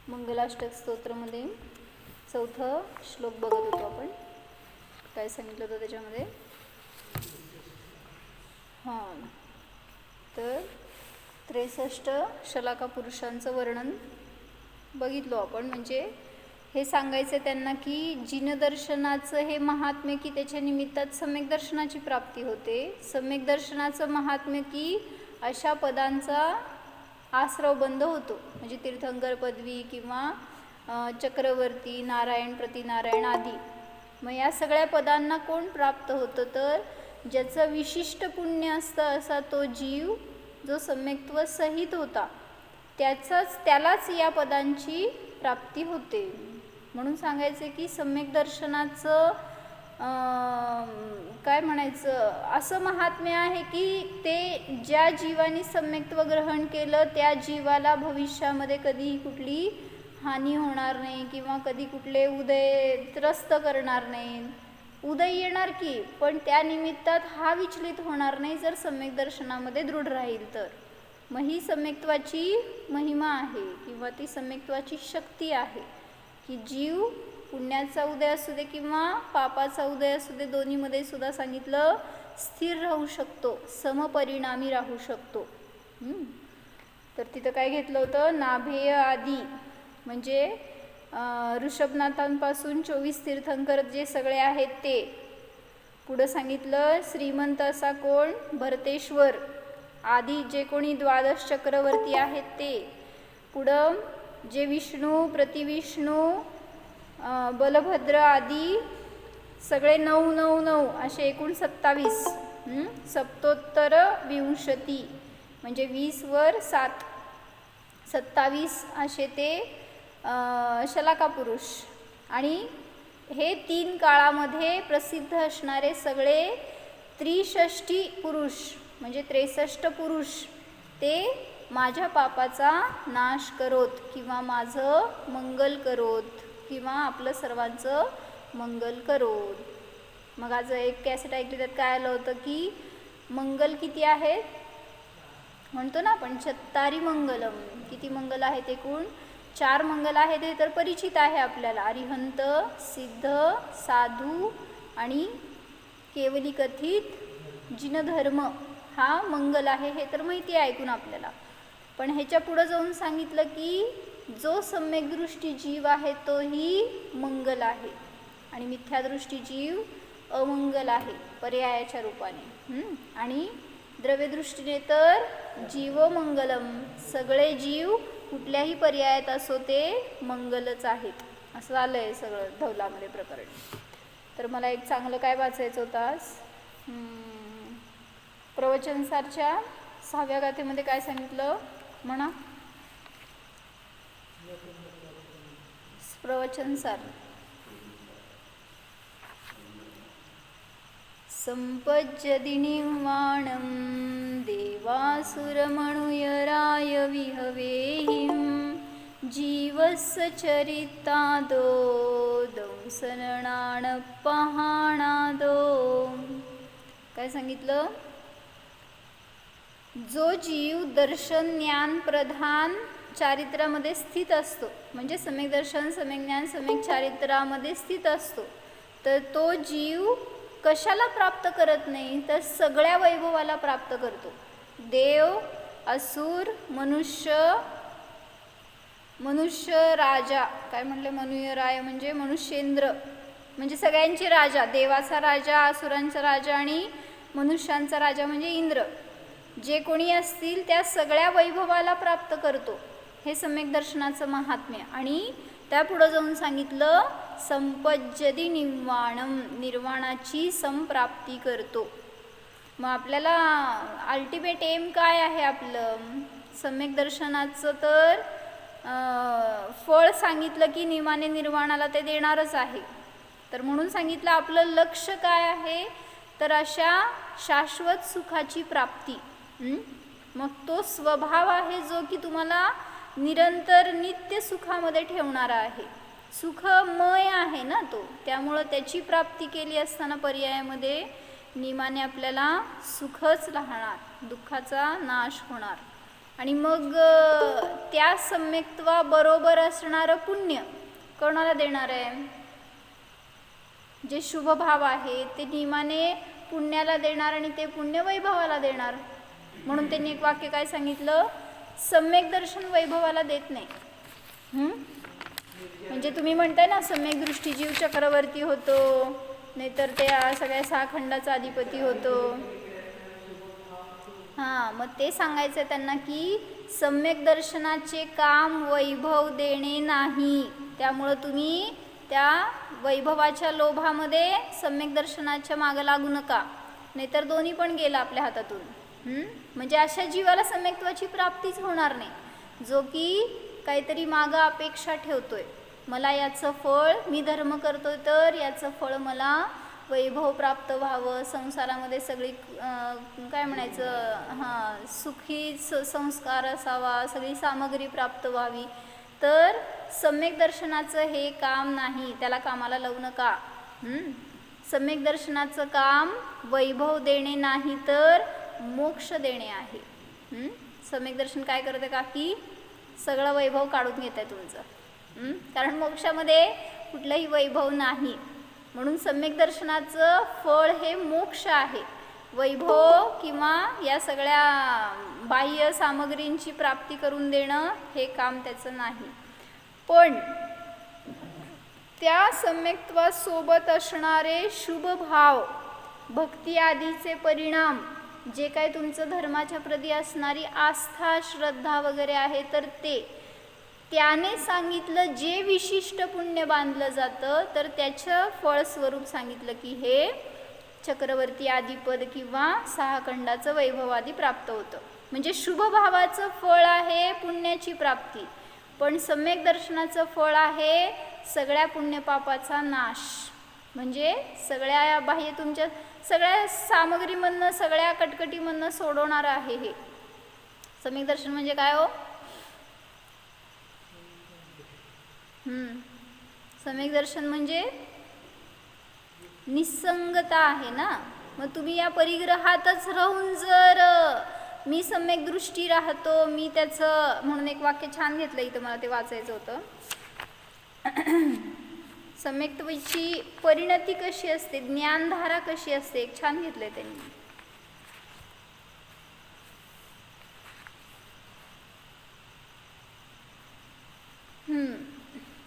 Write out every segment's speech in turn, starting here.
मंगलाष्टक स्तोत्रामध्ये चौथा श्लोक बघत होतो आपण. काय सांगितलं होतं त्याच्यामध्ये? तर 63 शलाका पुरुषांचं वर्णन बघितलो आपण. म्हणजे हे सांगायचं त्यांना की जिनदर्शनाचं हे महात्म्य की त्याच्या निमित्तात सम्यक दर्शनाची प्राप्ती होते. सम्यक दर्शनाचं महात्म्य की अशा पदांचा आश्रव बंद होतो. म्हणजे तीर्थंकर पदवी किंवा चक्रवर्ती, नारायण, प्रतिनारायण आदी. मग या सगळ्या पदांना कोण प्राप्त होतं? तर ज्याचं विशिष्ट पुण्य असतं असा तो जीव जो सम्यक्त्व सहित होता त्यालाच या पदांची प्राप्ती होते. म्हणून सांगायचं की सम्यक दर्शनाचं काय म्हणायचं असं महात्म्य आहे की ते ज्या जीवाने सम्यक्त्व ग्रहण केलं त्या जीवाला भविष्यामध्ये कधीही कुठली हानी होणार नाही किंवा कधी कुठले उदय त्रस्त करणार नाही. उदय येणार की, पण त्या निमित्तात हा विचलित होणार नाही जर सम्यक दर्शनामध्ये दृढ राहील तर. मग ही सम्यक्त्वाची महिमा आहे किंवा ती सम्यक्त्वाची शक्ती आहे की जीव पुण्याचा उदय असू दे किंवा पापाचा उदय असू दे, दोन्हीमध्ये सुद्धा सांगितलं स्थिर राहू शकतो, समपरिणामी राहू शकतो. तर तिथं काय घेतलं होतं? नाभेय आदी म्हणजे ऋषभनाथांपासून 24 तीर्थंकर जे सगळे आहेत ते. पुढं सांगितलं श्रीमंत असा कोण? भरतेश्वर आदी जे कोणी 12 चक्रवर्ती आहेत ते. पुढं जे विष्णू, प्रतिविष्णू, बलभद्र आदी सगळे 9 9 9 असे एकूण 27. सप्तोत्तर विंशती म्हणजे 20 वर 7 27 असे ते शलाका पुरुष. आणि हे 3 काळामध्ये प्रसिद्ध असणारे सगळे त्रिषष्टी पुरुष म्हणजे 63 पुरुष ते माझ्या पापाचा नाश करोत किंवा माझं मंगल करोत किंवा आपलं सर्वांचं मंगल करोत. मग आज एक कॅसेट ऐकली त्यात काय आलं होतं की मंगल किती आहेत म्हणतो ना आपण, चत्तारी मंगलम. किती मंगल आहेत? एकूण 4 मंगल आहेत. हे तर परिचित आहे आपल्याला. अरिहंत, सिद्ध, साधू आणि केवली कथित जिनधर्म हा मंगल आहे. हे तर माहिती आहे ऐकून आपल्याला. पण ह्याच्या पुढं जाऊन सांगितलं की जो सम्यकदृष्टी जीव आहे तोही मंगल आहे आणि मिथ्यादृष्टी जीव अमंगल आहे पर्यायाच्या रूपाने. आणि द्रव्यदृष्टीने तर जीवमंगलम, सगळे जीव कुठल्याही पर्यायात असो ते मंगलच आहेत. असं आलं आहे सगळं धवलामध्ये प्रकरण. तर मला एक चांगलं काय वाचायचं होतं आज. प्रवचनसारच्या 6व्या गाथेमध्ये काय सांगितलं म्हणा? प्रवचनसार संपज्जति निर्वाणं देवासुरमणुयराय विहवेहिं जीवस्य चरितादो दंसननाणपहाणादो. काय सांगितलं? जो जीव दर्शन ज्ञान प्रधान चारित्र्यामध्ये स्थित असतो म्हणजे सम्यक दर्शन, सम्यक ज्ञान, सम्यक चारित्र्यामध्ये स्थित असतो तर तो जीव कशाला प्राप्त करत नाही? तर सगळ्या वैभवाला प्राप्त करतो. देव, असुर, मनुष्य राजा. काय म्हणले? मनुयराय म्हणजे मनुष्येंद्र म्हणजे सगळ्यांचे राजा. देवाचा राजा, असुरांचा राजा आणि मनुष्यांचा राजा म्हणजे इंद्र. जे कोणी असतील त्या सगळ्या वैभवाला प्राप्त करतो. हे सम्यक दर्शनाचं महात्म्य. आणि त्यापुढं जाऊन सांगितलं संपज्जति निर्वाणम, निर्वाणाची संप्राप्ती करतो. मग आपल्याला अल्टिमेट एम काय आहे आपलं? सम्यक दर्शनाचं तर फळ सांगितलं की नियमाने निर्वाणाला ते देणारच आहे. तर म्हणून सांगितलं आपलं लक्ष काय आहे? तर अशा शाश्वत सुखाची प्राप्ती. मग तो स्वभाव आहे जो की तुम्हाला निरंतर नित्य सुखामध्ये ठेवणारा आहे. सुखमय आहे ना तो. त्यामुळं त्याची प्राप्ती केली असताना पर्यायामध्ये नियमाने आपल्याला सुखच राहणार, दुःखाचा नाश होणार. आणि मग त्या सम्यक्त्वाबरोबर असणारं पुण्य कोणाला देणार आहे? जे शुभ भाव आहे ते नियमाने पुण्याला देणार आणि ते पुण्य वैभवाला देणार. म्हणून त्यांनी एक वाक्य काय सांगितलं? सम्यक दर्शन वैभवाला देत नाही. म्हणजे तुम्ही म्हणताय ना सम्यक दृष्टी जीव चक्रवर्ती होतो, नाहीतर त्या सगळ्या 6 खंडाचा अधिपती होतो. हां, मग ते सांगायचं त्यांना की सम्यक दर्शनाचे काम वैभव देणे नाही. त्यामुळं तुम्ही त्या वैभवाच्या लोभामध्ये सम्यक दर्शनाच्या मागं लागू नका, नाहीतर दोन्ही पण गेलं आपल्या हातातून. म्हणजे अशा जीवाला सम्यक्त्वाची प्राप्तीच होणार नाही, जो की काहीतरी मागं अपेक्षा ठेवतोय. मला याचं फळ, मी धर्म करतोय तर याचं फळ मला वैभव प्राप्त व्हावं, संसारामध्ये सगळी काय म्हणायचं सुखी संस्कार असावा, सगळी सामग्री प्राप्त व्हावी. तर सम्यक दर्शनाचं हे काम नाही, त्याला कामाला लावू नका. सम्यक दर्शनाचं काम वैभव देणे नाही तर मोक्ष देणे आहे. सम्यक दर्शन काय करतं का की सगळं वैभव काढून घेत आहे तुमचं, कारण मोक्षामध्ये कुठलंही वैभव नाही. म्हणून सम्यक दर्शनाचं फळ हे मोक्ष आहे. वैभव किंवा या सगळ्या बाह्य सामग्रींची प्राप्ती करून देणं हे काम त्याचं नाही. पण त्या सम्यक्त्वासोबत असणारे शुभ भाव, भक्ती आदीचे परिणाम, जे काय तुमचं धर्माच्या प्रती असणारी आस्था, श्रद्धा वगैरे आहे, तर त्याने सांगितलं जे विशिष्ट पुण्य बांधलं जातं, तर त्याचं फळस्वरूप सांगितलं की हे चक्रवर्ती आदिपद किंवा 6 खंडाचं वैभव आदी प्राप्त होतं. म्हणजे शुभ भावाचं फळ आहे पुण्याची प्राप्ती, पण सम्यक दर्शनाचं फळ आहे सगळ्या पुण्यपापाचा नाश. म्हणजे सगळ्या बाह्य तुमच्या सगळ्या सामग्रीमधनं, सगळ्या कटकटीमधनं सोडवणारं आहे हे सम्यक दर्शन. म्हणजे काय हो? सम्यक दर्शन म्हणजे निसंगता आहे ना. मग तुम्ही या परिग्रहातच राहून जर मी सम्यक दृष्टी राहतो, मी त्याचं, म्हणून एक वाक्य छान घेतलं इथं, मला ते वाचायचं होतं. सम्यक्त्वाची परिणती कशी असते, ज्ञानधारा कशी असते, एक छान घेतलंय त्यांनी.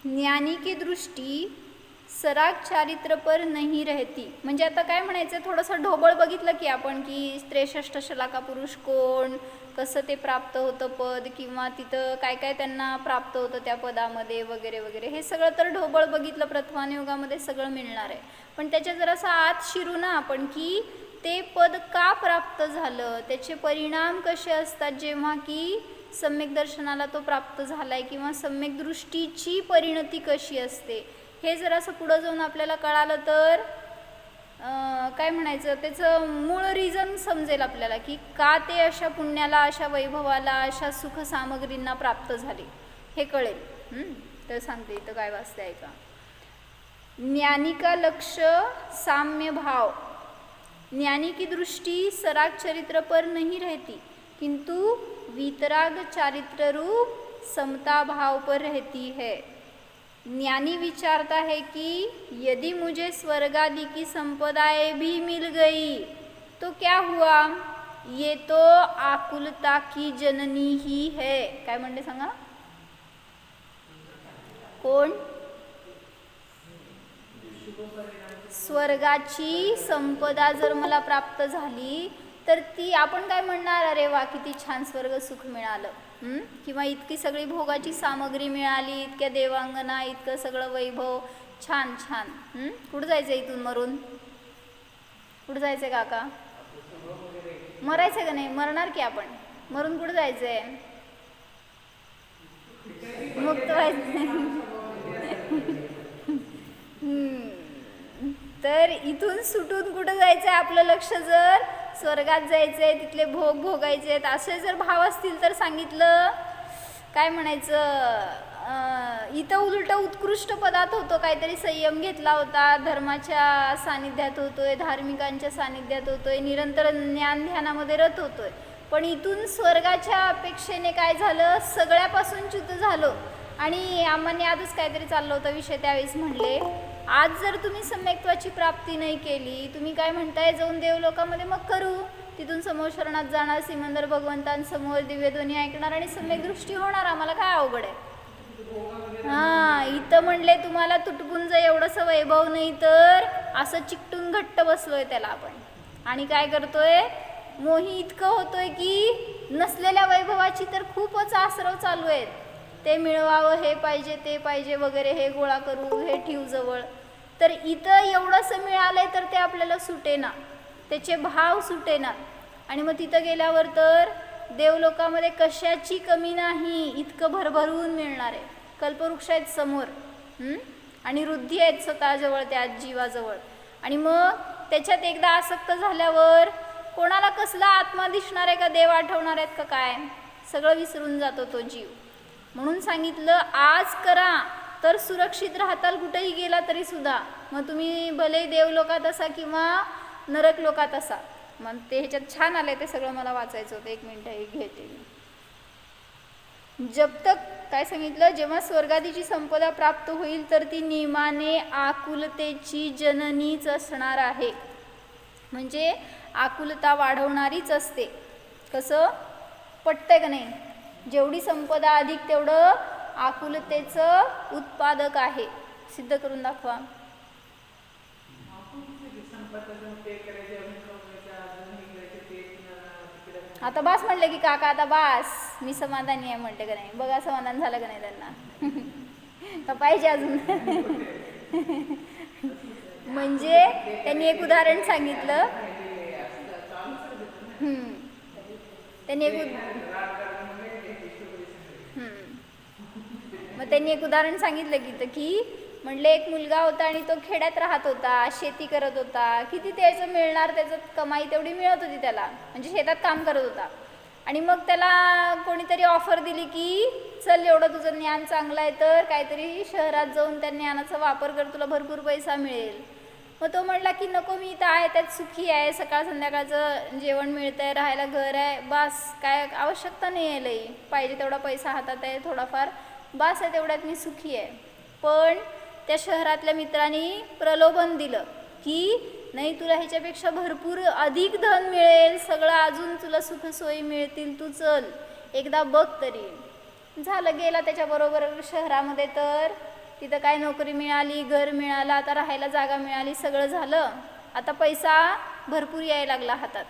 ज्ञानी की दृष्टी सराग चारित्र पर नहीं रहती. म्हणजे आता काय म्हणायचं, थोडंसं ढोबळ बघितलं की आपण की 63 शलाका पुरुष कोण, कसं ते प्राप्त होतं पद, किंवा तिथं काय काय त्यांना प्राप्त होतं त्या पदामध्ये वगैरे वगैरे, हे सगळं तर ढोबळ बघितलं. प्रथमानुयुगामध्ये सगळं मिळणार आहे, पण त्याच्या जरासं आत शिरू ना आपण की ते पद का प्राप्त झालं, त्याचे परिणाम कसे असतात जेव्हा की सम्यक दर्शनाला तो प्राप्त झालाय, किंवा सम्यक दृष्टीची परिणती कशी असते, हे जर असं पुढं जाऊन आपल्याला कळालं तर काय म्हणायचं, त्याचं मूळ रिझन समजेल आपल्याला की का ते अशा पुण्याला, अशा वैभवाला, अशा सुख सामग्रींना प्राप्त झाले, हे कळेल. तर सांगते इथं काय वाचते ऐका. ज्ञानी का लक्ष साम्य भाव, ज्ञानी की दृष्टी सराग चरित्र पर नहीं रहती, किंतु वीतराग चारित्र रूप समता भाव पर रहती है. ज्ञानी विचारता है कि यदि मुझे स्वर्ग आदि की संपदाएं भी मिल गई तो क्या हुआ, ये तो आकुलता की जननी ही है. काय म्हणते सांगा कोण? स्वर्गाची संपदा जर मला प्राप्त झाली तर ती, आपण काय म्हणणार, अरे वा किती छान स्वर्ग सुख मिळालं, किंवा इतकी सगळी भोगाची सामग्री मिळाली, इतक्या देवांगना, इतकं सगळं वैभव, छान छान. कुठं जायचं इथून मरून? कुठं जायचंय काका? मरायचं का नाही? मरणार की आपण, मरून कुठं जायचंय? मुक्त व्हायचं. तर इथून सुटून कुठं जायचंय आपलं लक्ष? जर स्वर्गात जायचंय, तिथले भोग भोगायचे, असे जर भाव असतील तर सांगितलं काय म्हणायचं, इथं उलट उत्कृष्ट पदात होतो, काहीतरी संयम घेतला होता, धर्माच्या सानिध्यात होतोय, धार्मिकांच्या सानिध्यात होतोय, निरंतर ज्ञान ध्यानामध्ये रत होतोय, पण इथून स्वर्गाच्या अपेक्षेने काय झालं, सगळ्यापासून च्युत झालो. आणि आम्हाने आजच काहीतरी चाललं होतं विषय, त्यावेळेस म्हणले आज जर तुम्ही सम्यक्त्वाची प्राप्ती नाही केली, तुम्ही काय म्हणताय जाऊन देवलोकामध्ये मग करू, तिथून समोर शरणात जाणार, सिमंदर भगवंतांसमोर दिव्यध्वनी ऐकणार आणि सम्यक दृष्टी होणार, आम्हाला काय अवघड आहे. इथं म्हणले तुम्हाला तुटपुंज एवढंसं वैभव नाही तर असं चिकटून घट्ट बसलोय त्याला आपण. आणि काय करतोय, मोही इतकं होतोय की नसलेल्या वैभवाची तर खूपच आसरव चालू आहेत. ते मिळवावं, हे पाहिजे ते पाहिजे वगैरे, हे गोळा करू, हे ठेवू जवळ. तर इथं एवढंसं मिळालंय तर ते आपल्याला सुटेना, त्याचे भाव सुटेना. आणि मग तिथं गेल्यावर तर देवलोकामध्ये कशाची कमी नाही, इतकं भरभरून मिळणार आहे. कल्पवृक्ष आहेत समोर, आणि वृद्धी आहेत स्वतःजवळ, त्या जीवाजवळ. आणि मग त्याच्यात एकदा आसक्त झाल्यावर कोणाला कसला आत्मा दिसणार आहे का, देव आठवणार आहेत का काय, सगळं विसरून जातो तो जीव. म्हणून सांगितलं आज करा तर सुरक्षित राहताल, कुठेही गेला तरी सुद्धा. मग तुम्ही भले देवलोकात असा किंवा नरक लोकात असा. मग ते ह्याच्यात छान आलंय, ते सगळं मला वाचायचं होतं, 1 मिनिट घेते मी. जब तक काय सांगितलं, जेव्हा स्वर्गादीची संपदा प्राप्त होईल तर ती नियमाने आकुलतेची जननीच असणार आहे. म्हणजे आकुलता वाढवणारीच असते. कसं पटतंय का नाही, जेवढी संपदा अधिक तेवढं आकुलतेचं उत्पादक आहे. सिद्ध करून दाखवा. आता बास म्हणले की काका, आता बास मी समाधानी आहे म्हणते का नाही, बघा समाधान झालं का नाही त्यांना का पाहिजे अजून. म्हणजे त्यांनी एक उदाहरण सांगितलं, त्यांनी एक उदाहरण सांगितलं की म्हणले एक मुलगा होता आणि तो खेड्यात राहत होता, शेती करत होता. किती त्याचं मिळणार, त्याचं कमाई तेवढी मिळत होती त्याला, म्हणजे शेतात काम करत होता. आणि मग त्याला कोणीतरी ऑफर दिली की चल एवढं तुझं ज्ञान चांगलं आहे तर काहीतरी शहरात जाऊन त्या ज्ञानाचा वापर कर, तुला भरपूर पैसा मिळेल. मग तो म्हटला की नको, मी इथं आहे त्यात सुखी आहे, सकाळ संध्याकाळचं जेवण मिळतं आहे, राहायला घर आहे, बास काय आवश्यकता नाही आहे लई, पाहिजे तेवढा पैसा हातात आहे, थोडाफार बास आहे, तेवढ्यात मी सुखी आहे. पण त्या शहरातल्या मित्रांनी प्रलोभन दिलं की नाही, तुला ह्याच्यापेक्षा भरपूर अधिक धन मिळेल, सगळं अजून तुला सुखसोयी मिळतील, तू चल एकदा बघ तरी. झालं, गेला त्याच्याबरोबर शहरामध्ये. तर तिथं काय नोकरी मिळाली, घर मिळालं, आता राहायला जागा मिळाली, सगळं झालं. आता पैसा भरपूर यायला लागला हातात.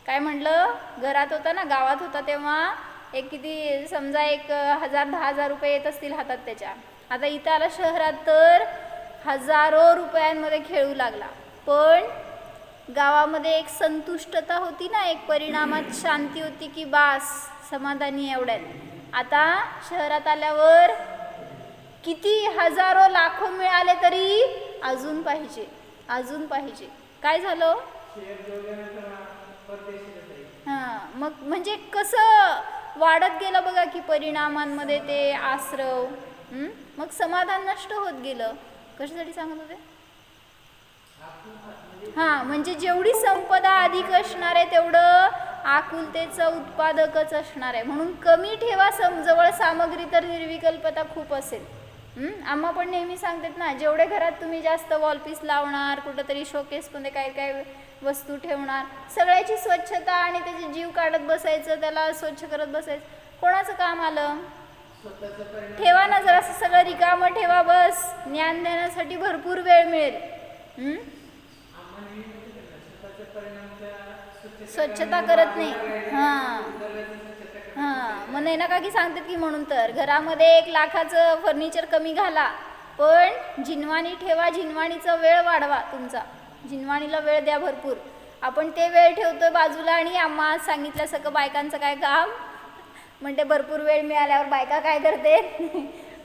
काय म्हटलं, घरात होता ना, गावात होता तेव्हा एक किती समजा 1000-10,000 रुपये येत असतील हातात त्याच्या. आता इथं आला शहरात तर हजारो रुपयांमध्ये खेळू लागला. पण गावामध्ये एक संतुष्टता होती ना, एक परिणामात शांती होती की बास समाधानी एवढ्यात. आता शहरात आल्यावर किती हजारो लाखो मिळाले तरी अजून पाहिजे, अजून पाहिजे. काय झालं, मग म्हणजे कसं वाढत गेलं बघा की परिणामांमध्ये ते आश्रव. मग समाधान नष्ट होत गेलं. कशासाठी सांगत होते, म्हणजे जेवढी संपदा अधिक असणार आहे तेवढं आकुलतेचं उत्पादकच असणार आहे. म्हणून कमी ठेवा जवळ सामग्री तर निर्विकल्पता खूप असेल. आम्हा पण नेहमी सांगतात ना, जेवढे घरात तुम्ही जास्त वॉलपीस लावणार, कुठंतरी शोकेसमध्ये काय काय वस्तू ठेवणार, सगळ्याची स्वच्छता आणि त्याचे जीव काढत बसायचं, त्याला स्वच्छ करत बसायचं, कोणाचं काम आलं. ठेवा ना जरा सगळं रिकामं ठेवा, बस ज्ञान देण्यासाठी भरपूर वेळ मिळेल. स्वच्छता करत नाही. मग नाही ना काकी सांगतात की म्हणून तर घरामध्ये 1 लाखाचं फर्निचर कमी घाला, पण जिनवाणी ठेवा, जिनवाणीचा वेळ वाढवा तुमचा, जिनवाणीला वेळ द्या भरपूर. आपण ते वेळ ठेवतोय बाजूला. आणि आम्हा सांगितलं सगळं बायकांचं काय काम, म्हणते भरपूर वेळ मिळाल्यावर बायका काय करते.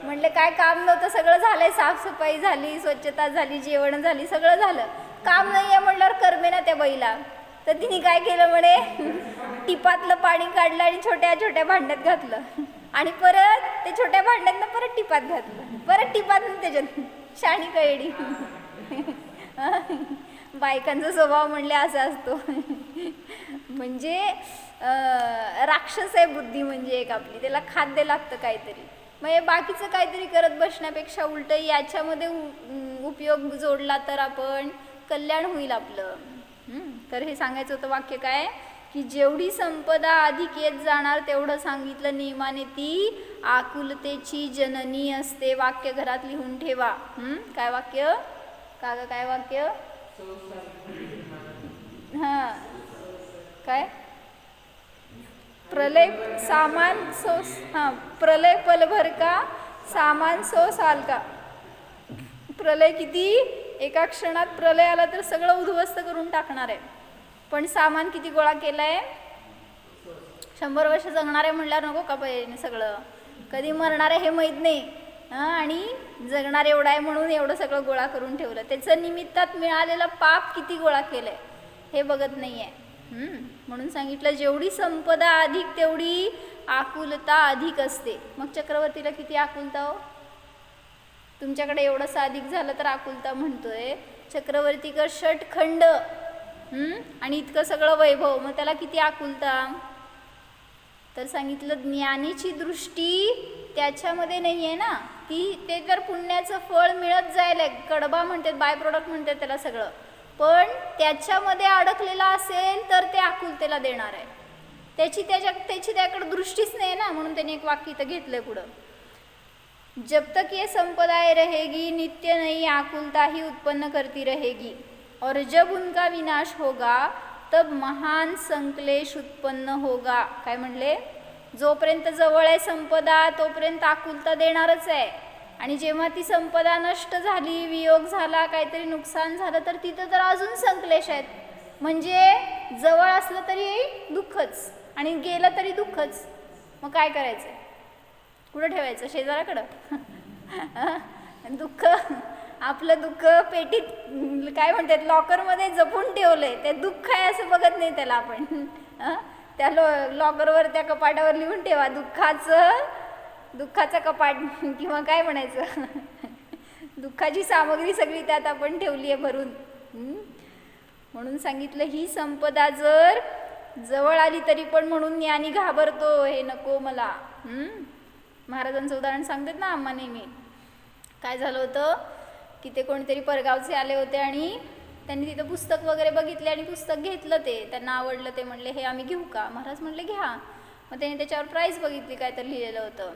म्हटलं काय काम नव्हतं, सगळं झालंय, साफसफाई झाली, स्वच्छता झाली, जेवण झाली, सगळं झालं, काम नाही आहे म्हणल्यावर करमे ना त्या बाईला. तर तिने काय केलं म्हणे, टिपातलं पाणी काढलं आणि छोट्या छोट्या भांड्यात घातलं, आणि परत ते छोट्या भांड्यातनं परत टिपात घातलं, परत टिपातनं त्याच्यात. शाणी कळडी. बायकांचा स्वभाव म्हणले असा असतो. म्हणजे राक्षस आहे बुद्धी, म्हणजे एक आपली, त्याला खाद्य लागतं काहीतरी. मग हे बाकीचं काहीतरी करत बसण्यापेक्षा उलट याच्यामध्ये उपयोग जोडला तर आपण कल्याण होईल आपलं. तर हे सांगायचं होतं वाक्य काय की जेवढी संपदा अधिक येत जाणार तेवढं सांगितलं नियमाने ती आकुलतेची जननी असते. वाक्य घरात लिहून ठेवा. काय वाक्य? काय वाक्य? हां काय? प्रलय सामान सो, हां प्रलय पलभर का सामान सो साल का. प्रलय किती? एका क्षणात प्रलय आला तर सगळं उद्ध्वस्त करून टाकणार आहे. पण सामान किती गोळा केलाय? 100 वर्ष जगणार आहे म्हणल्यावर नको का पाहिजे सगळं? कधी मरणार आहे हे माहीत नाही, आणि जगणार एवढं आहे म्हणून एवढं सगळं गोळा करून ठेवलं. त्याचं निमित्तात मिळालेलं पाप किती गोळा केलंय हे बघत नाही आहे. म्हणून सांगितलं जेवढी संपदा अधिक तेवढी आकुलता अधिक असते. मग चक्रवर्तीला किती आकुलता हो? तुमच्याकडे एवढंसं अधिक झालं तर आकुलता म्हणतोय. चक्रवर्ती कर षटखंड आणि इतकं सगळं वैभव, मग त्याला किती आकुलता? तर सांगितलं ज्ञानीची दृष्टी त्याच्यामध्ये नाही आहे ना, ते तर पुण्याचं फळ मिळत जाईल, कडबा म्हणतात, बाय प्रोडक्ट म्हणतात त्याला सगळं, पण त्याच्यामध्ये अडकलेला असेल तर ते आकुलतेला देणार आहे. त्याची त्याकडे दृष्टीच नाही ना, म्हणून त्याने एक वाक्य इथं घेतलंय पुढं. जब तक ये संपदाएं रहेगी नित्य नई आकुलता ही उत्पन्न करती रहेगी और जब उनका विनाश होगा तब महान संकलेश उत्पन्न होगा. काय म्हणले? जोपर्यंत जवळ आहे संपदा तोपर्यंत आकुलता देणारच आहे, आणि जेव्हा ती संपदा नष्ट झाली, वियोग झाला, काहीतरी नुकसान झालं तर तिथं तर अजून संकलेश आहेत. म्हणजे जवळ असलं तरी दुःखच आणि गेलं तरी दुःखच. मग काय करायचं? कुठं ठेवायचं? शेजाराकडं? दुःख, आपलं दुःख पेटीत काय म्हणतात लॉकरमध्ये जपून ठेवलंय, ते दुःख आहे असं बघत नाही त्याला आपण. त्या लॉकरवर, त्या कपाटावर लिहून ठेवा दुःखाचं कपाट, किंवा काय म्हणायचं दुःखाची सामग्री सगळी त्यात आपण ठेवली आहे भरून. म्हणून सांगितलं ही संपदा जर जवळ आली तरी पण म्हणून ज्ञानी घाबरतो, हे नको मला. महाराजांचं उदाहरण सांगतात ना आम्हा नेहमी. काय झालं होतं की ते कोणीतरी परगावचे आले होते आणि त्यांनी तिथं पुस्तक वगैरे बघितले आणि पुस्तक घेतलं, ते त्यांना आवडलं. ते म्हणले हे आम्ही घेऊ का? महाराज म्हणले घ्या. मग त्यांनी त्याच्यावर प्राईस बघितली, काय तर लिहिलेलं होतं,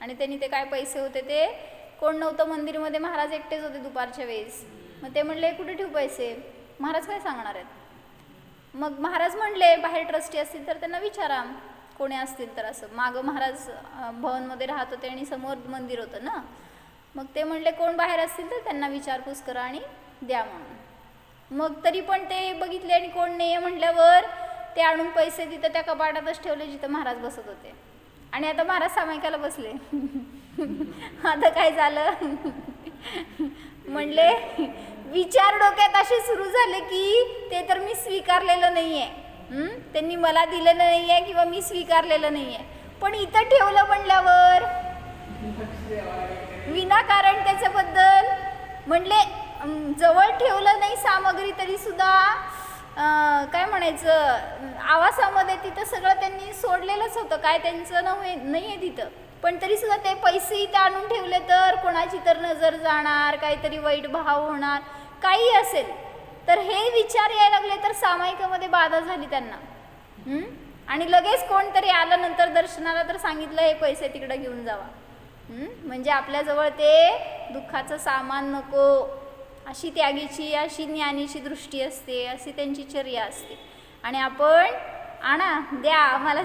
आणि त्यांनी ते काय पैसे होते ते, कोण नव्हतं मंदिरमध्ये, महाराज एकटेच होते दुपारच्या वेळेस. मग ते म्हणले कुठे ठेवू पैसे? महाराज काय सांगणार आहेत? मग महाराज म्हणले बाहेर ट्रस्टी असतील तर त्यांना विचारा, कोणी असतील तर. असं मागं महाराज भवनमध्ये राहत होते आणि समोर मंदिर होतं ना. मग ते म्हणले कोण बाहेर असतील तर त्यांना विचारपूस करा आणि द्या म्हणून. मग तरी पण ते बघितले आणि कोण नाही आहे म्हटल्यावर ते आणून पैसे तिथं त्या कपाटातच ठेवले जिथं महाराज बसत होते. आणि आता महाराज सामायिकाला बसले. आता काय झालं? म्हणले विचार डोक्यात असे सुरू झाले की ते तर मी स्वीकारलेलं नाही आहे, त्यांनी मला दिलेलं नाही आहे किंवा मी स्वीकारलेलं नाही आहे, पण इथं ठेवलं म्हणल्यावर विनाकारण त्याच्याबद्दल म्हणले जवळ ठेवलं नाही सामग्री तरी सुद्धा काय म्हणायचं आवासामध्ये तिथं सगळं त्यांनी सोडलेलंच होतं, काय त्यांचं नाही आहे तिथं, पण तरी सुद्धा ते पैसे इथं आणून ठेवले तर कोणाची तर नजर जाणार, काहीतरी वाईट भाव होणार, काही असेल तर हे विचार यायला लागले तर सामायिकामध्ये बाधा झाली त्यांना. आणि लगेच कोणतरी आलं नंतर दर्शनाला तर सांगितलं हे पैसे तिकडे घेऊन जावा. म्हणजे आपल्याजवळ ते दुःखाचं सामान नको, अशी त्यागीची, अशी ज्ञानीची दृष्टी असते, अशी त्यांची चर्या असते. आणि आपण आणा द्या आम्हाला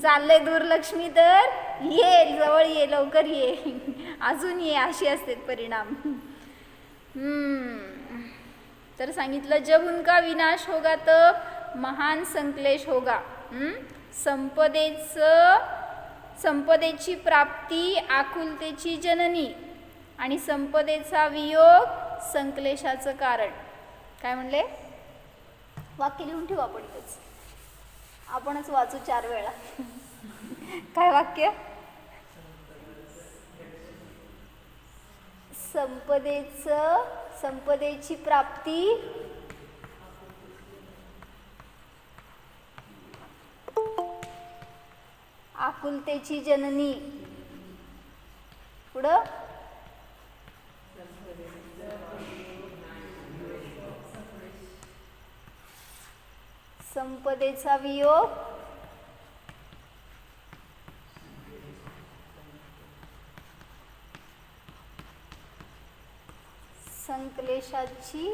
चाललंय दुर्लक्ष्मी तर ये, जवळ ये, लवकर ये, अजून ये, अशी असते परिणाम. तर सांगितलं जब उनका विनाश होगा तब महान संकलेश होगा. संपदेची प्राप्ती आकुलतेची जननी आणि संपदेचा वियोग संकलेशाचं कारण. काय म्हणले? वाक्य लिहून ठेवू आपण इथंच, आपणच वाचू 4 वेळा. काय वाक्य? संपदेची प्राप्ती आकुलतेची जननी. पुढं संपदेचा वियोग, संक्लेशाची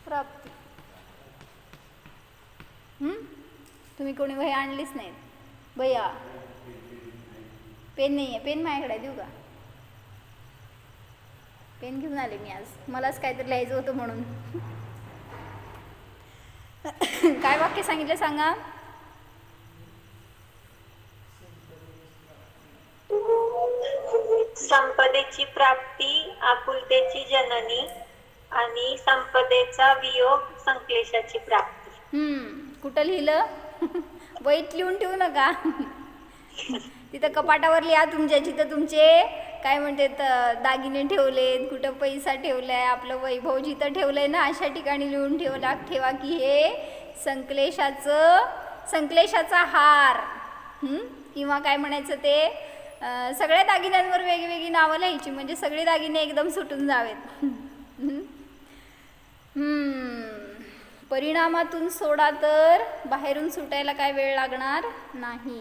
प्राप्ती. तुम्ही कोणी वही आणलीच नाहीत. भैया पेन नाही आहे, पेन माझ्याकडे देऊ का? पेन घेऊन आले मी आज, मलाच काहीतरी लिहायचं होतं म्हणून. काय वाक्य सांगितलं सांगा. संपदेची प्राप्ती आकुलतेची जननी आणि संपदेचा वियोग संक्लेशाची प्राप्ती. कुठं लिहिलं? वहीत लिहून ठेवू नका. तिथं कपाटावर लिहा तुमच्या, जिथं तुमचे काय म्हणतात दागिने ठेवलेत, कुठं पैसा ठेवलाय, आपलं वैभव जिथं ठेवलंय ना, अशा ठिकाणी लिहून ठेवा की हे संक्लेशाचा हार, किंवा काय म्हणायचं ते सगळ्या दागिन्यांवर वेगवेगळी नावं लिहायची, म्हणजे सगळे दागिने एकदम सुटून जावेत. परिणामातून सोडा तर बाहेरून सुटायला काय वेळ लागणार नाही.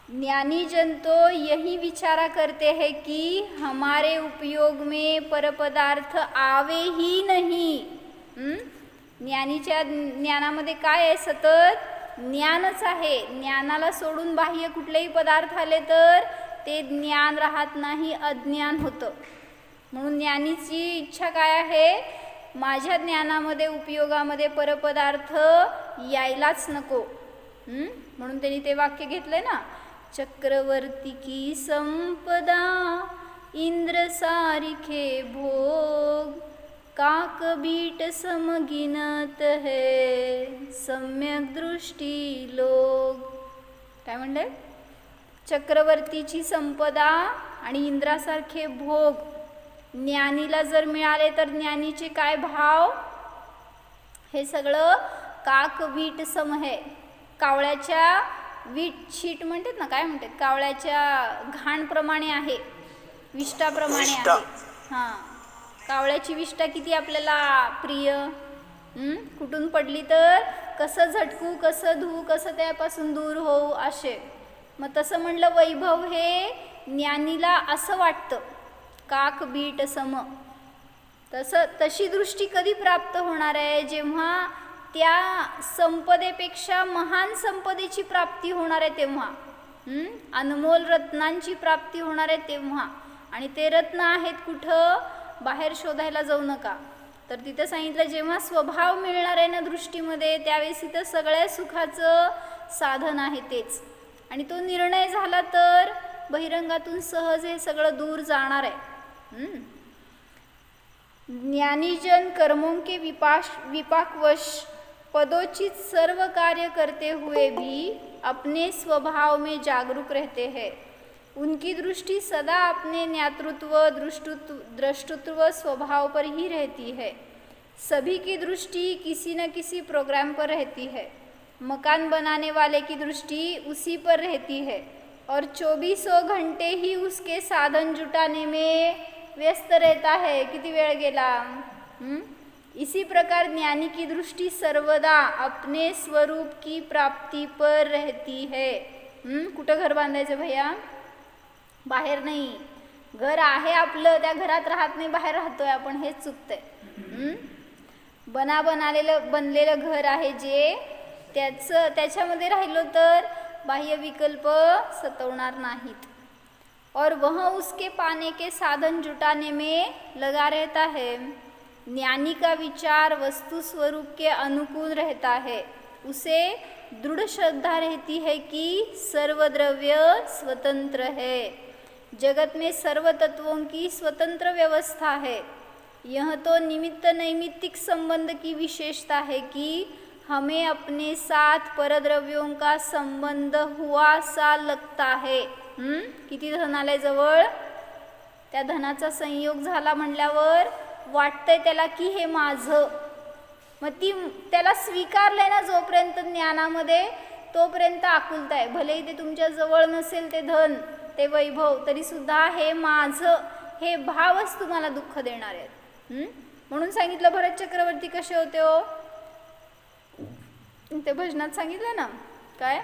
ज्ञानी जन तो यही विचारा करते हैं कि हमारे उपयोग में परपदार्थ आवे ही नहीं. ज्ञानीच्या ज्ञानामध्ये काय आहे? सतत ज्ञानच आहे. ज्ञानाला सोडून बाह्य कुठलेही पदार्थ आले तर ते ज्ञान राहत नाही, अज्ञान होतं. म्हणून ज्ञानीची इच्छा काय आहे? माझ्या ज्ञानामध्ये उपयोगामध्ये परपदार्थ यायलाच नको. म्हणून त्यांनी ते वाक्य घेतलंय ना, चक्रवर्ती की संपदा इंद्र सारिखे भोग काक बीट समगिनत है सम्यक दृष्टी लोग. काय म्हणले? चक्रवर्तीची संपदा आणि इंद्रासारखे भोग ज्ञानीला जर मिळाले तर ज्ञानीचे काय भाव? हे सगळं काक वीट सम आहे. कावळ्याच्या वीट शीट म्हणतात ना, काय म्हणतात, कावळ्याच्या घाणप्रमाणे आहे, विष्टाप्रमाणे आहे. हां, कावळ्याची विष्ठा किती आपल्याला प्रिय. कुठून पडली तर कसं झटकू, कसं धुवू, कसं त्यापासून दूर होऊ, असे. मग तसं म्हणलं वैभव हे ज्ञानीला असं वाटतं काक बीट सम. तशी दृष्टी कधी प्राप्त होणार आहे? जेव्हा त्या संपदेपेक्षा महान संपदेची प्राप्ती होणार आहे तेव्हा. अनमोल रत्नांची प्राप्ती होणार आहे तेव्हा. आणि ते रत्न आहेत कुठं? बाहेर शोधायला जाऊ नका. तर तिथं सांगितलं जेव्हा स्वभाव मिळणार आहे ना दृष्टीमध्ये, त्यावेळेस तिथं सगळ्या सुखाचं साधन आहे तेच. आणि तो निर्णय झाला तर बहिरंगातून सहज हे सगळं दूर जाणार आहे. ज्ञानीजन कर्मों के विपाकवश पदोचित सर्व कार्य करते हुए भी अपने स्वभाव में जागरूक रहते हैं. उनकी दृष्टि सदा अपने ज्ञातृत्व दृष्टुत्व स्वभाव पर ही रहती है. सभी की दृष्टि किसी न किसी प्रोग्राम पर रहती है. मकान बनाने वाले की दृष्टि उसी पर रहती है और 24 घंटे ही उसके साधन जुटाने में व्यस्त रहता है. किती वेळ गेला. इसी प्रकार ज्ञानी की दृष्टि सर्वदा अपने स्वरूप की प्राप्ति पर रहती है. कुठं घर बांधायचं भैया? बाहेर नाही. घर आहे आपलं, त्या घरात राहत नाही, बाहेर राहतोय आपण, हेच चुकतंय. बनलेलं घर आहे जे, त्याच्यामध्ये राहिलो तर बाह्य विकल्प सतवणार नाहीत. और वह उसके पाने के साधन जुटाने में लगा रहता है. ज्ञानी का विचार वस्तु स्वरूप के अनुकूल रहता है. उसे दृढ़ श्रद्धा रहती है कि सर्व द्रव्य स्वतंत्र है. जगत में सर्व तत्वों की स्वतंत्र व्यवस्था है. यह तो निमित्त नैमित्तिक संबंध की विशेषता है कि हमें अपने साथ परद्रव्यों का संबंध हुआ सा लगता है. किती धन आलंय जवळ, त्या धनाचा संयोग झाला म्हणल्यावर वाटतंय त्याला की हे माझं. मग त्याला स्वीकारलंय ना जोपर्यंत ज्ञानामध्ये, तोपर्यंत आकुलता आहे. भलेही ते तुमच्या जवळ नसेल ते धन, ते वैभव, तरी सुद्धा हे माझं, हे भावच तुम्हाला दुःख देणार आहेत. म्हणून सांगितलं भरत चक्रवर्ती कसे होते हो, ते भजनात सांगितलं ना काय,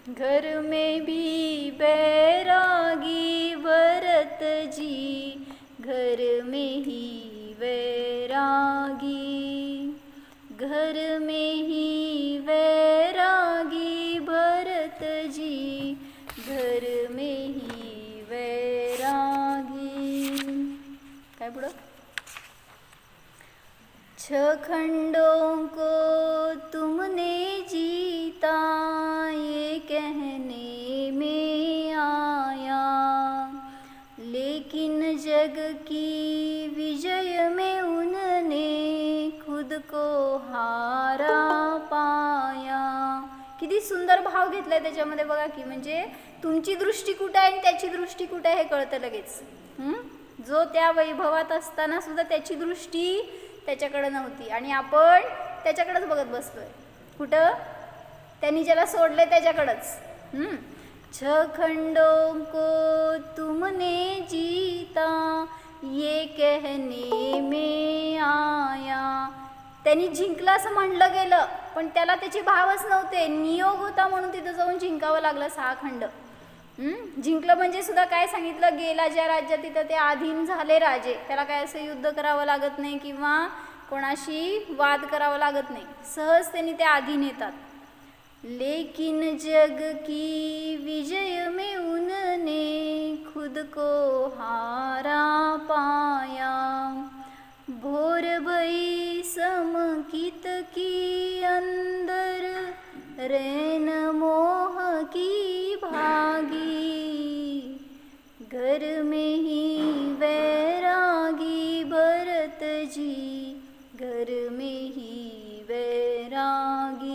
घर में भी बैरागी भरत जी, घर में ही वैरागी, घर में ही वैरागी भरत जी, घर में ही वैरागी. काय पुढं, 6 खंडों को तुमने जीता ये कहने में आया, लेकिन जग की विजय में उनने खुद को हारा पाया. किती सुंदर भाव घेतलाय त्याच्यामध्ये बघा की, म्हणजे तुमची दृष्टी कुठे आहे आणि त्याची दृष्टी कुठे आहे हे कळतं लगेच. जो त्या वैभवात असताना सुद्धा त्याची दृष्टी त्याच्याकडे नव्हती आणि आपण त्याच्याकडेच बघत बसलोय. कुठं, त्यांनी ज्याला सोडले त्याच्याकडेच. 6 खंडों को तुमने जीता ये कहने में आया. त्यांनी जिंकलं असं म्हणलं गेलं, पण त्याला त्याचे भावच नव्हते. नियोग होता म्हणून तिथं जाऊन जिंकावं लागलं 6 खंड. जिंकलं म्हणजे सुद्धा काय सांगितलं, गेला ज्या राज्यात तिथं ते अधीन झाले राजे, त्याला काय असं युद्ध करावं लागत नाही किंवा कोणाशी वाद करावा लागत नाही, सहज त्यांनी ते अधीन येतात. लेकिन जग की विजय में उनने खुद को हारा पाया, भोर भई समकित की अंदर रैन मोह की भागी, घर में ही वैरागी भरत जी, घर में ही वैरागी.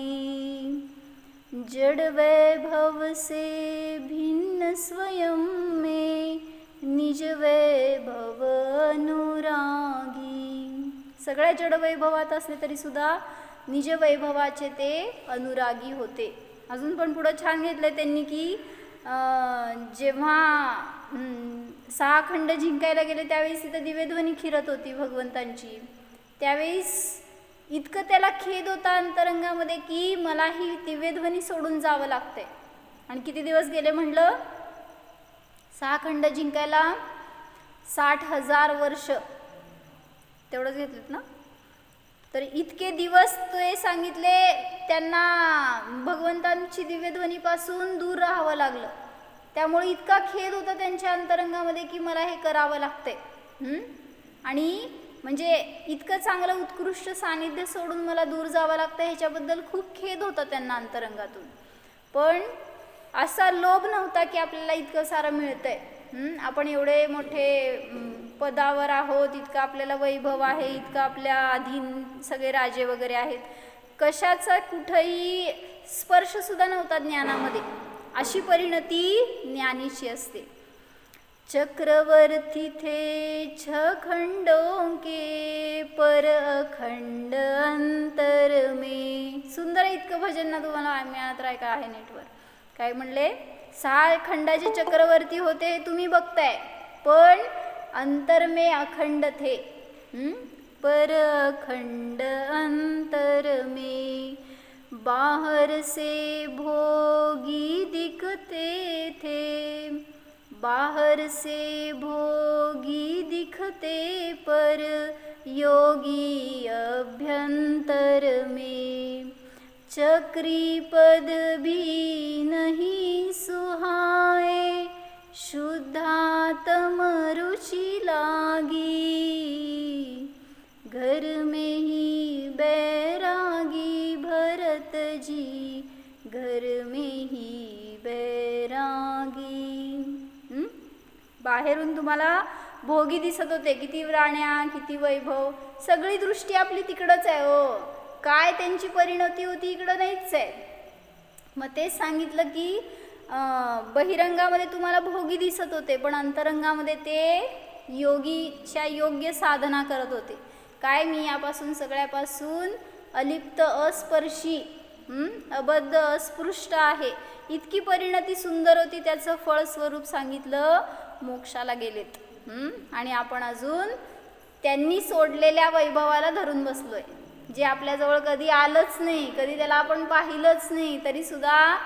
जड़ वैभव से भिन्न स्वयं में निज वैभव अनुरागी. सगळ्या जड वैभवात असले तरी सुद्धा निज वैभवाचे ते अनुरागी होते. अजून पण पुढं छान घेतलंय त्यांनी की जेव्हा 6 खंड जिंकायला गेले त्यावेळेस तिथं दिव्यध्वनी खिरत होती भगवंतांची. त्यावेळेस इतकं त्याला खेद होता अंतरंगामध्ये की मला ही दिव्यध्वनी सोडून जावं लागतंय. आणि किती दिवस गेले म्हणलं, 6 खंड जिंकायला 60,000 वर्ष तेवढंच घेतलेत ना. तर इतके दिवस ते सांगितले त्यांना भगवंतांची दिव्यध्वनीपासून दूर राहावं लागलं. त्यामुळे इतका खेद होता त्यांच्या अंतरंगामध्ये की मला हे करावं लागतंय. आणि म्हणजे इतकं चांगलं उत्कृष्ट सानिध्य सोडून मला दूर जावं लागतं, ह्याच्याबद्दल खूप खेद होता त्यांना अंतरंगातून. पण असा लोभ नव्हता की आपल्याला इतकं सारं मिळतंय, आपण एवढे मोठे पदावर आहोत, इतकं आपल्याला वैभव आहे, इतकं आपल्या अधीन सगळे राजे वगैरे आहेत, कशाचा कुठेही स्पर्श सुद्धा नव्हता ज्ञानामध्ये. अशी परिणती ज्ञानीची असते. चक्रवर्ती थे 6 खंडों के पर अखंड अंतर में. सुंदर इतकं भजन ना तुम्हाला मिळत राय का आहे नेटवर. काय म्हणले, 6 खंडाचे चक्रवर्ती होते तुम्ही बघताय, पण अंतर में अखंड थे. पर अखंड अंतर में बाहर से भोगी दिखते थे, बाहर से भोगी दिखते पर योगी अभ्यंतर में. चक्री पद भी नहीं सुहाए, शुद्धात्म रुचि लागी, घर में ही बैरागी भरत जी, घर में ही बैरागी. बाहेरून तुम्हाला भोगी दिसत होते, किती राण्या, किती वैभव, सगळी दृष्टी आपली तिकडंच आहे हो. काय त्यांची परिणती होती इकडं नाहीच आहे. मग तेच सांगितलं की बहिरंगामध्ये तुम्हाला भोगी दिसत होते, पण अंतरंगामध्ये ते योगीच्या योग्य साधना करत होते. काय मी यापासून सगळ्यापासून अलिप्त अस्पर्शी अबद्ध अस्पृष्ट आहे. इतकी परिणती सुंदर होती, त्याचं फळस्वरूप सांगितलं मोक्षाला गेलेत. आणि आपण अजून त्यांनी सोडलेल्या वैभवाला धरून बसलोय, जे आपल्याजवळ कधी आलंच नाही, कधी त्याला आपण पाहिलंच नाही, तरी सुद्धा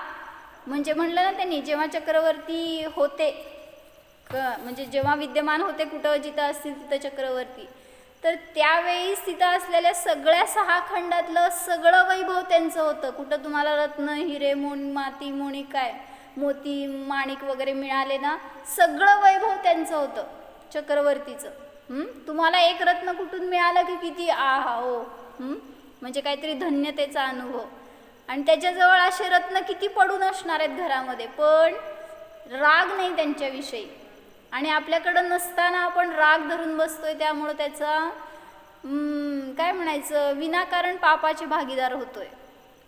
म्हणजे म्हणलं ना त्यांनी, जेव्हा चक्रवर्ती होते म्हणजे जेव्हा विद्यमान होते कुठं जिथं असतील तिथं चक्रवर्ती, तर त्यावेळीस तिथं असलेल्या सगळ्या 6 खंडातलं सगळं वैभव त्यांचं होतं. कुठं तुम्हाला रत्न हिरे माती मोणी काय मोती माणिक वगैरे मिळाले ना, सगळं वैभव त्यांचं होतं चक्रवर्तीचं. तुम्हाला एक रत्न कुठून मिळालं की किती आहा हो, म्हणजे काहीतरी धन्यतेचा अनुभव. आणि त्याच्याजवळ असे रत्न किती पडून असणार आहेत घरामध्ये, पण राग नाही त्यांच्याविषयी. आणि आपल्याकडं नसताना आपण राग धरून बसतोय, त्यामुळं त्याचा काय म्हणायचं विनाकारण पापाचे भागीदार होतोय.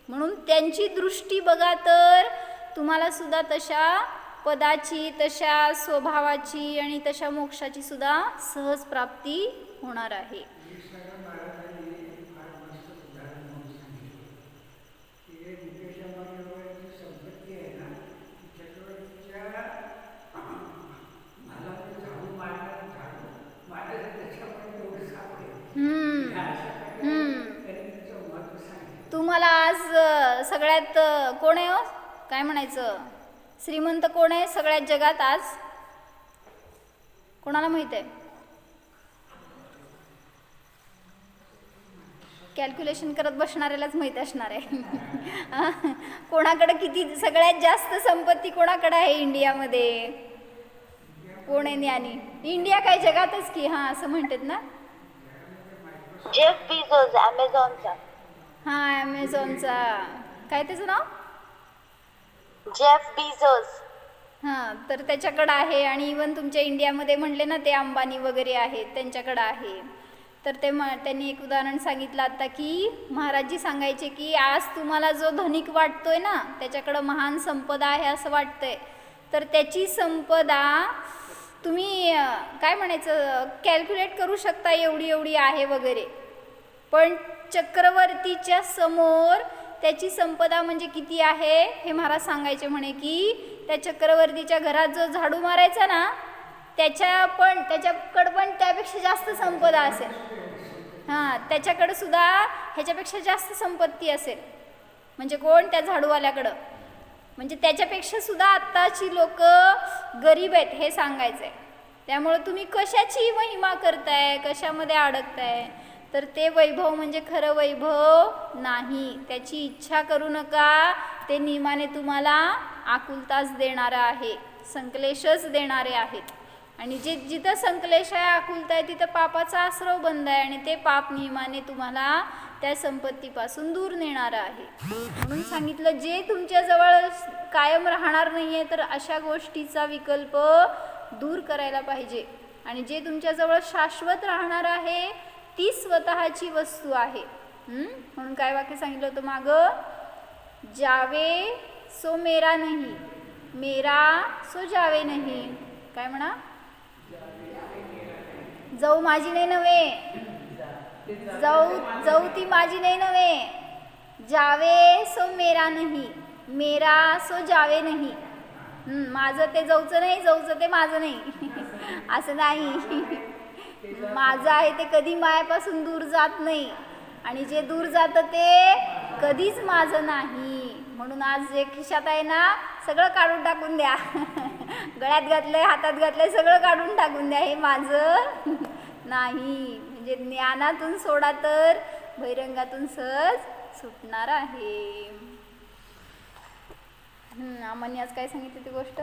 म्हणून त्यांची दृष्टी बघा तर तुम्हाला सुद्धा तशा पदाची, तशा स्वभावाची आणि तशा मोक्षाची सुद्धा सहज प्राप्ती होणार आहे. तुम्हाला आज सगळ्यात कोण आहे हो, काय म्हणायचं श्रीमंत कोण आहे सगळ्यात जगात आज, कोणाला माहित आहे? कॅल्क्युलेशन करत बसणाऱ्यालाच माहित असणार आहे. कोणाकडे किती सगळ्यात जास्त संपत्ती कोणाकडे आहे इंडियामध्ये? कोण आहे ज्ञानी? इंडिया काय जगातच की, हा असं म्हणतात ना. जेफ बेझोस, अमेझॉनचा. हा अमेझॉनचा, काय त्याचं नाव? Jeff Bezos. हां, तर त्याच्याकडं आहे. आणि इवन तुमच्या इंडियामध्ये म्हणले ना ते अंबानी वगैरे आहेत, त्यांच्याकडं आहे. तर त्यांनी एक उदाहरण सांगितलं आता की महाराजजी सांगायचे की आज तुम्हाला जो धनिक वाटतोय ना त्याच्याकडं महान संपदा आहे असं वाटतंय, तर त्याची संपदा तुम्ही काय म्हणायचं कॅल्क्युलेट करू शकता, एवढी एवढी आहे वगैरे, पण चक्रवर्तीच्या समोर त्याची संपदा म्हणजे किती आहे हे महाराज सांगायचे. म्हणे की त्या चक्रवर्तीच्या घरात जो झाडू मारायचा ना त्याच्याकडं पण त्यापेक्षा जास्त संपदा असेल. हां, त्याच्याकडं सुद्धा ह्याच्यापेक्षा जास्त संपत्ती असेल. म्हणजे कोण? त्या झाडूवाल्याकडं. म्हणजे त्याच्यापेक्षा सुद्धा आत्ताची लोक गरीब आहेत हे सांगायचं आहे. त्यामुळं तुम्ही कशाची महिमा करताय, कशामध्ये अडकताय, तर ते वैभव म्हणजे खरं वैभव नाही. त्याची इच्छा करू नका, ते नियमाने तुम्हाला आकुलताच देणारं आहे, संकलेशच देणारे आहेत. आणि जिथं संकलेश आहे, आकुलता आहे, तिथं पापाचा आश्रव बंद आहे, आणि ते पाप नियमाने तुम्हाला त्या संपत्तीपासून दूर नेणारं आहे. म्हणून सांगितलं जे तुमच्याजवळ कायम राहणार नाही आहे, तर अशा गोष्टीचा विकल्प दूर करायला पाहिजे. आणि जे तुमच्याजवळ शाश्वत राहणार आहे ती स्वतःची वस्तू आहे. म्हणून काय वाक्य सांगितलं होतं मागं? जावे सो मेरा नहीं, मेरा सो जावे नहीं. काय म्हणा? जाऊ माझी नाही नव्हे, जाऊ ती माझी नाही नव्हे, जावे सो मेरा नहीं, मेरा सो जावे नहीं. माझं ते जाऊचं नाही, जाऊचं ते माझं नाही. असं नाही. माझं आहे ते कधी मायापासून दूर जात नाही, आणि जे दूर जातं ते कधीच माझं नाही. म्हणून आज जे खिशात आहे ना सगळं काढून टाकून द्या. गळ्यात घातलंय, हातात घातलंय, सगळं काढून टाकून द्या, हे माझं नाही. म्हणजे ज्ञानातून सोडा तर बहिरंगातून सहज सुटणार आहे. आम्हाने आज काय सांगितली ती गोष्ट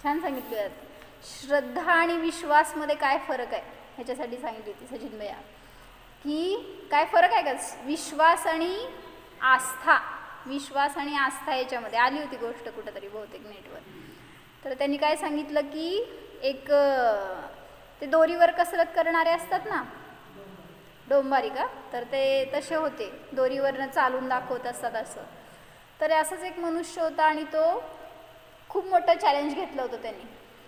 छान सांगितली. श्रद्धा आणि विश्वासमध्ये काय फरक आहे ह्याच्यासाठी सांगितली होती सचिन भैया, की काय फरक आहे का विश्वास आणि आस्था. विश्वास आणि आस्था याच्यामध्ये आली होती गोष्ट कुठंतरी बहुतेक नेटवर. तर त्यांनी काय सांगितलं की एक ते दोरीवर कसरत करणारे असतात ना डोंबारी का, तर ते तसे होते, दोरीवरनं चालून दाखवत असतात असं. तर असंच एक मनुष्य होता आणि तो खूप मोठं चॅलेंज घेतलं होतं त्यांनी.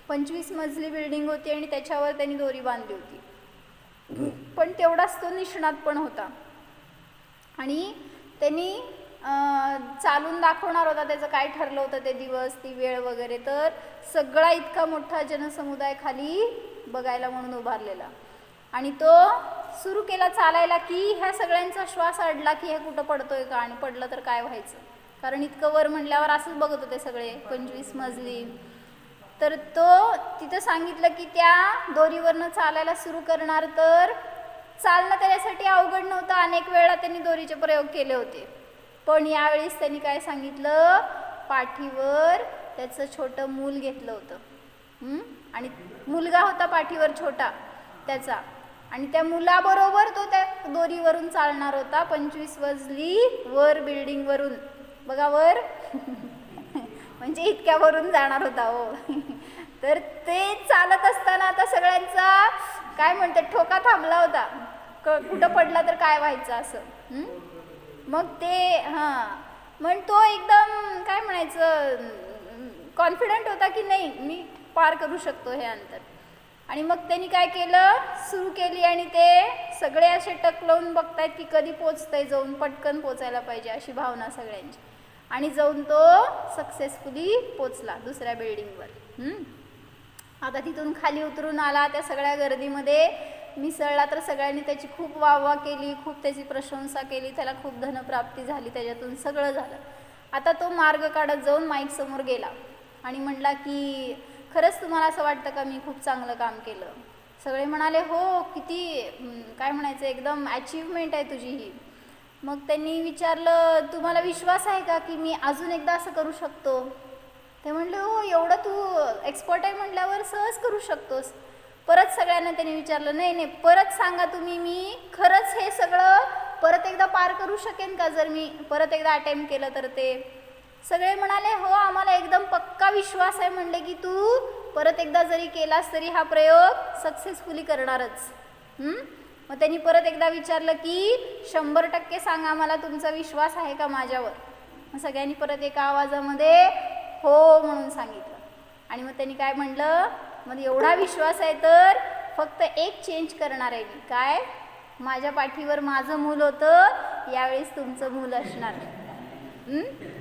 25 मजली बिल्डिंग होती आणि त्याच्यावर त्यांनी दोरी बांधली होती. पण तेवढाच तो निष्णात पण होता. आणि त्यांनी चालून दाखवणार होता, त्याचं काय ठरलं होतं ते दिवस, ती वेळ वगैरे. तर सगळा इतका मोठा जनसमुदाय खाली बघायला म्हणून उभारलेला. आणि तो सुरू केला चालायला की ह्या सगळ्यांचा श्वास अडला की हे कुठं पडतोय का, आणि पडलं तर काय व्हायचं, कारण इतकं वर म्हणल्यावर असंच बघत होते सगळे, 25 मजली. तर तो तिथं सांगितलं की त्या दोरीवरनं चालायला सुरू करणार, तर चालणं त्याच्यासाठी अवघड नव्हतं. अनेक वेळा त्यांनी दोरीचे प्रयोग केले होते, पण यावेळेस त्यांनी काय सांगितलं, पाठीवर त्याचं छोटं मूल घेतलं होतं. आणि मुलगा होता पाठीवर छोटा त्याचा, आणि त्या मुलाबरोबर तो त्या दोरीवरून चालणार होता, 25 मजली वर बिल्डिंगवरून. बघा वर म्हणजे इतक्यावरून जाणार होता हो. तर ते चालत असताना आता सगळ्यांचा काय म्हणते ठोका थांबला होता, कुठं पडला तर काय व्हायचं असं. मग ते मग तो एकदम काय म्हणायचं कॉन्फिडंट होता की नाही मी पार करू शकतो हे अंतर. आणि मग त्यांनी काय केलं, सुरू केली, आणि ते सगळे असे टक लावून बघतायत की कधी पोचतंय, जाऊन पटकन पोचायला पाहिजे अशी भावना सगळ्यांची. आणि जाऊन तो सक्सेसफुली पोचला दुसऱ्या बिल्डिंगवर. आता तिथून खाली उतरून आला, त्या सगळ्या गर्दीमध्ये मिसळला, तर सगळ्यांनी त्याची खूप वाहवा केली, खूप त्याची प्रशंसा केली, त्याला खूप धनप्राप्ती झाली, त्याच्यातून सगळं झालं. आता तो मार्ग काढत जाऊन माईक समोर गेला आणि म्हणला की खरंच तुम्हाला असं वाटतं का मी खूप चांगलं काम केलं. सगळे म्हणाले हो, किती काय म्हणायचं एकदम अचीवमेंट आहे तुझी ही. मग त्यांनी विचारलं तुम्हाला विश्वास आहे का की मी अजून एकदा असं करू शकतो. ते म्हणले हो, एवढं तू एक्सपर्ट आहे म्हटल्यावर सहज करू शकतोस. परत सगळ्यांना त्यांनी विचारलं नाही नाही परत सांगा तुम्ही, मी खरंच हे सगळं परत एकदा पार करू शकेन का जर मी परत एकदा अटेम्प्ट केलं तर. ते सगळे म्हणाले हो, आम्हाला एकदम पक्का विश्वास आहे, म्हणले की तू परत एकदा जरी केलास तरी हा प्रयोग सक्सेसफुली करणारच. मग त्यांनी परत एकदा विचारलं की 100% सांगा मला तुमचा विश्वास आहे का माझ्यावर. मग सगळ्यांनी परत एका आवाजामध्ये हो म्हणून सांगितलं. आणि मग त्यांनी काय म्हणलं, मग एवढा विश्वास आहे तर फक्त एक चेंज करणार आहे मी. काय, माझ्या पाठीवर माझं मूल होतं, यावेळेस तुमचं मूल असणार.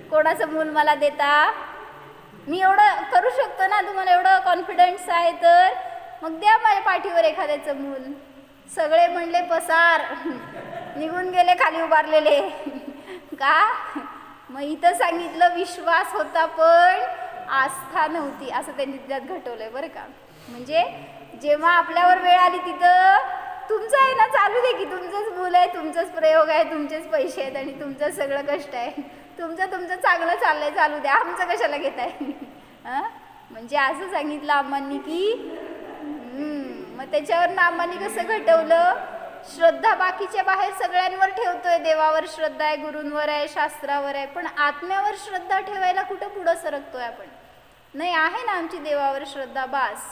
कोणाचं मूल मला देता, मी एवढं करू शकतो ना, तुम्हाला एवढं कॉन्फिडन्स आहे तर मग द्या माझ्या पाठीवर एखाद्याचं मूल. सगळे म्हणले पसार, निघून गेले खाली उभारलेले. का, मग इथं सांगितलं विश्वास होता पण आस्था नव्हती, असं त्यांनी त्यात घटवलंय बरं का. म्हणजे जेव्हा आपल्यावर वेळ आली तिथं तुमचं आहे ना, चालू दे की तुमचंच मूल आहे, तुमचंच प्रयोग आहे, तुमचेच पैसे आहेत आणि तुमचंच सगळं कष्ट आहे, तुमचं चांगलं चाललंय, चालू द्या, आमचं कशाला घेताय. म्हणजे असं सांगितलं आम्हांनी की मग त्याच्यावर आम्हांनी कसं घटवलं, श्रद्धा बाकीच्या बाहेर सगळ्यांवर ठेवतोय, देवावर श्रद्धा आहे, गुरूंवर आहे, शास्त्रावर आहे, पण आत्म्यावर श्रद्धा ठेवायला कुठं पुढं सरकतोय आपण. नाही, आहे ना आमची देवावर श्रद्धा बास,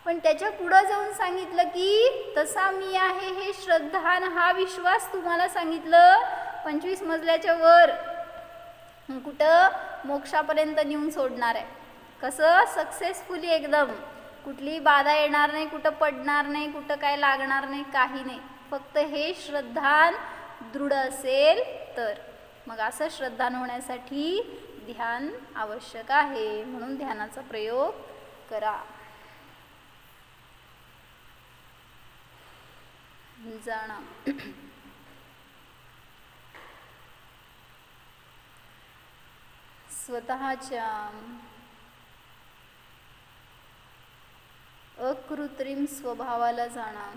पण त्याच्या पुढं जाऊन सांगितलं की तसा मी आहे हे श्रद्धा आणि हा विश्वास तुम्हाला सांगितलं 25 मजल्याच्या वर कुठं मोक्षापर्यंत नेऊन सोडणार आहे. कसं, सक्सेसफुली एकदम, कुठलीही बाधा येणार नाही, कुठं पडणार नाही, कुठं काय लागणार नाही, काही नाही. फक्त हे श्रद्धान दृढ असेल तर. मग असं श्रद्धान होण्यासाठी ध्यान आवश्यक आहे, म्हणून ध्यानाचा प्रयोग करा. जाणा स्वतःच्या अकृत्रिम स्वभावाला जाणा.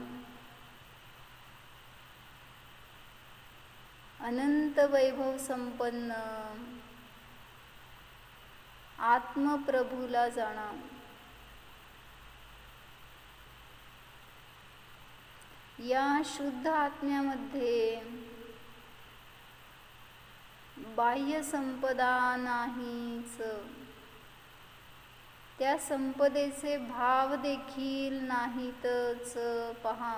अनंत वैभव संपन्न आत्मप्रभूला जाणा. या शुद्ध आत्म्यामध्ये बाह्य संपदा नाहीच, त्या संपदेचे भाव देखील नाहीतच पहा.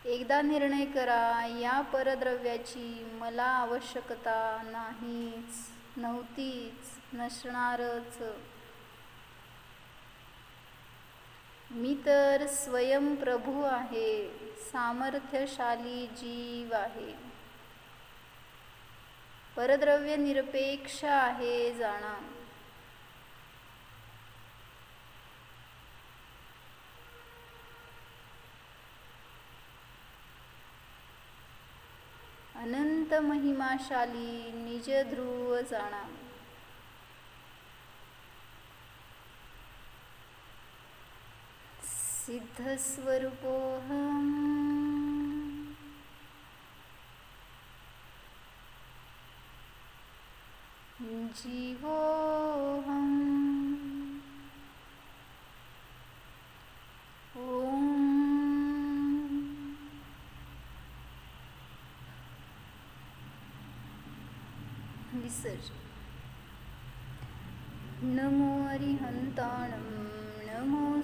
एकदा निर्णय करा, या परद्रव्याची मला आवश्यकता नाहीच, नव्हतीच, नसणारच. मी तर स्वयं प्रभू आहे, सामर्थ्यशाली जीव आहे, परद्रव्य निरपेक्ष आहे जाणा. अनंत महिमाशाली निज ध्रुव जाणा. सिद्धस्वरूपोऽहम् जीवोऽहम्. ॐ विसर्ज. नमो अरिहंताणं, नमो